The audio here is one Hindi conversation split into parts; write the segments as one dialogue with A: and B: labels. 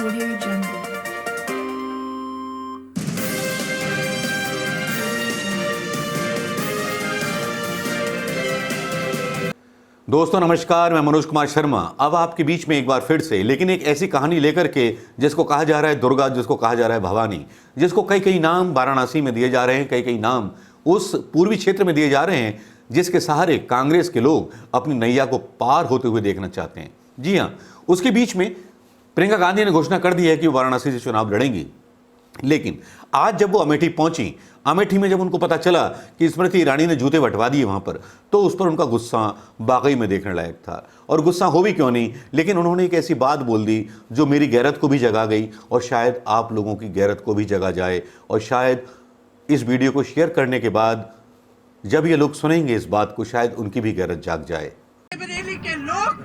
A: Audio Jungle.
B: दोस्तों नमस्कार, मैं मनोज कुमार शर्मा अब आपके बीच में एक बार फिर से, लेकिन एक ऐसी कहानी लेकर के जिसको कहा जा रहा है दुर्गा, जिसको कहा जा रहा है भवानी, जिसको कई कई नाम वाराणसी में दिए जा रहे हैं, कई कई नाम उस पूर्वी क्षेत्र में दिए जा रहे हैं जिसके सहारे कांग्रेस के लोग अपनी नैया को पार होते हुए देखना चाहते हैं। जी हाँ, उसके बीच में प्रियंका गांधी ने घोषणा कर दी है कि वो वाराणसी से चुनाव लड़ेंगी। लेकिन आज जब वो अमेठी पहुंची, अमेठी में जब उनको पता चला कि स्मृति ईरानी ने जूते बंटवा दिए वहां पर, तो उस पर उनका गुस्सा वाकई में देखने लायक था। और गुस्सा हो भी क्यों नहीं, लेकिन उन्होंने एक ऐसी बात बोल दी जो मेरी गैरत को भी जगा गई और शायद आप लोगों की गैरत को भी जगा जाए। और शायद इस वीडियो को शेयर करने के बाद जब ये लोग सुनेंगे इस बात को, शायद उनकी भी गैरत जाग जाए।
C: बरेली के लोग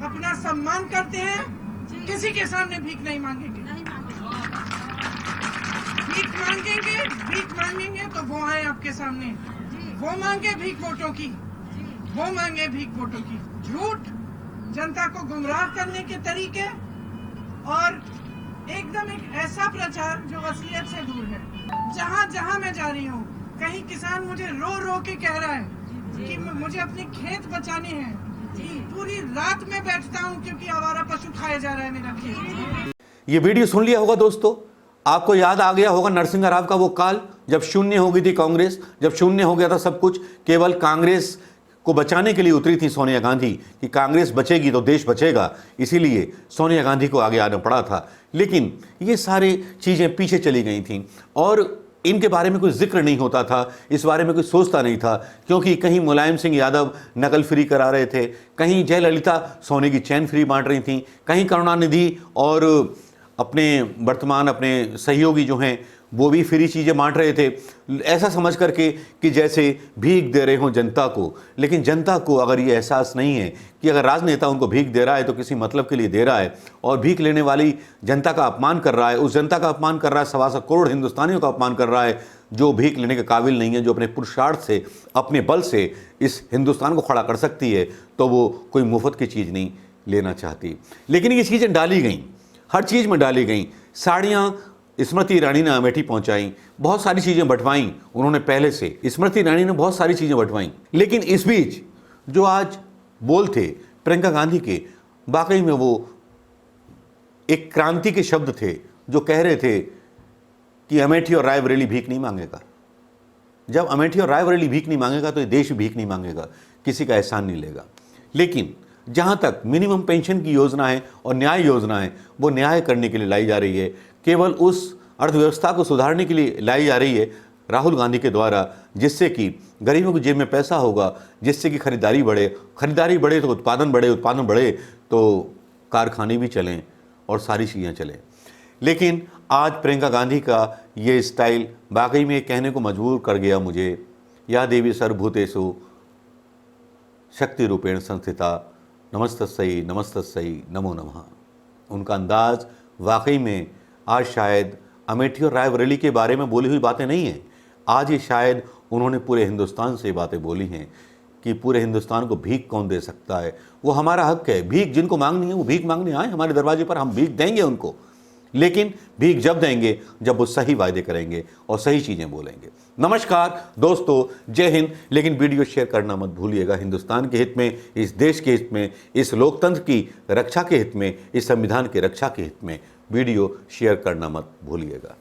C: अपना सम्मान करते हैं, किसी के सामने भीख नहीं मांगेंगे। भीख मांगेंगे तो वो आए आपके सामने, वो मांगे भीख वोटों की, वो मांगे भीख वोटों की। झूठ, जनता को गुमराह करने के तरीके और एकदम एक ऐसा प्रचार जो असलियत से दूर है। जहाँ जहाँ मैं जा रही हूँ, कहीं किसान मुझे रो रो के कह रहा है कि मुझे अपने खेत बचाने हैं। पूरी रात में बैठता हूँ क्योंकि आवारा पशु खाया जा रहा है मेरा खेत।
B: ये वीडियो सुन लिया होगा दोस्तों, आपको याद आ गया होगा नरसिंह राव का वो काल, जब शून्य हो गई थी कांग्रेस, जब शून्य हो गया था सब कुछ, केवल कांग्रेस को बचाने के लिए उतरी थी सोनिया गांधी कि कांग्रेस बचेगी तो देश बचेगा, इसीलिए सोनिया गांधी को आगे आना पड़ा था। लेकिन ये सारी चीज़ें पीछे चली गई थी और इनके बारे में कोई जिक्र नहीं होता था, इस बारे में कोई सोचता नहीं था, क्योंकि कहीं मुलायम सिंह यादव नकल फ्री करा रहे थे, कहीं जयललिता सोने की चैन फ्री बांट रही थी, कहीं करुणानिधि और अपने सहयोगी जो हैं वो भी फ्री चीज़ें बांट रहे थे, ऐसा समझ करके कि जैसे भीख दे रहे हों जनता को। लेकिन जनता को अगर ये एहसास नहीं है कि अगर राजनेता उनको भीख दे रहा है तो किसी मतलब के लिए दे रहा है और भीख लेने वाली जनता का अपमान कर रहा है, उस जनता का अपमान कर रहा है, 1.25 करोड़ हिंदुस्तानियों का अपमान कर रहा है जो भीख लेने के काबिल नहीं है, जो अपने पुरुषार्थ से, अपने बल से इस हिंदुस्तान को खड़ा कर सकती है, तो वो कोई मुफ्त की चीज़ नहीं लेना चाहती। लेकिन ये चीज़ें डाली गई, हर चीज़ में डाली गई। साड़ियाँ स्मृति ईरानी ने अमेठी पहुंचाई, बहुत सारी चीज़ें बंटवाई उन्होंने पहले से, स्मृति ईरानी ने बहुत सारी चीज़ें बंटवाई। लेकिन इस बीच जो आज बोल थे प्रियंका गांधी के, वाकई में वो एक क्रांति के शब्द थे जो कह रहे थे कि अमेठी और रायबरेली भीख नहीं मांगेगा। जब अमेठी और रायबरेली भीख नहीं मांगेगा तो ये देश भीख नहीं मांगेगा, किसी का एहसान नहीं लेगा। लेकिन जहाँ तक मिनिमम पेंशन की योजना है और न्याय योजना है, वो न्याय करने के लिए लाई जा रही है, केवल उस अर्थव्यवस्था को सुधारने के लिए लाई जा रही है राहुल गांधी के द्वारा, जिससे कि गरीबों की जेब में पैसा होगा, जिससे कि खरीदारी बढ़े तो उत्पादन बढ़े तो कारखाने भी चलें और सारी चीज़ें चलें। लेकिन आज प्रियंका गांधी का ये स्टाइल वाकई में कहने को मजबूर कर गया मुझे, या देवी सर्वभूतेषु शक्ति रूपेण संस्थिता नमस्तस्यै नमो नमः। उनका अंदाज वाकई में आज शायद अमेठी और रायबरेली के बारे में बोली हुई बातें नहीं हैं, आज ये शायद उन्होंने पूरे हिंदुस्तान से बातें बोली हैं कि पूरे हिंदुस्तान को भीख कौन दे सकता है, वो हमारा हक है। भीख जिनको मांगनी है वो भीख मांगने आए हमारे दरवाजे पर, हम भीख देंगे उनको, लेकिन भीख जब देंगे जब वो सही वायदे करेंगे और सही चीज़ें बोलेंगे। नमस्कार दोस्तों, जय हिंद। लेकिन वीडियो शेयर करना मत भूलिएगा, हिंदुस्तान के हित में, इस देश के हित में, इस लोकतंत्र की रक्षा के हित में, इस संविधान की रक्षा के हित में वीडियो शेयर करना मत भूलिएगा।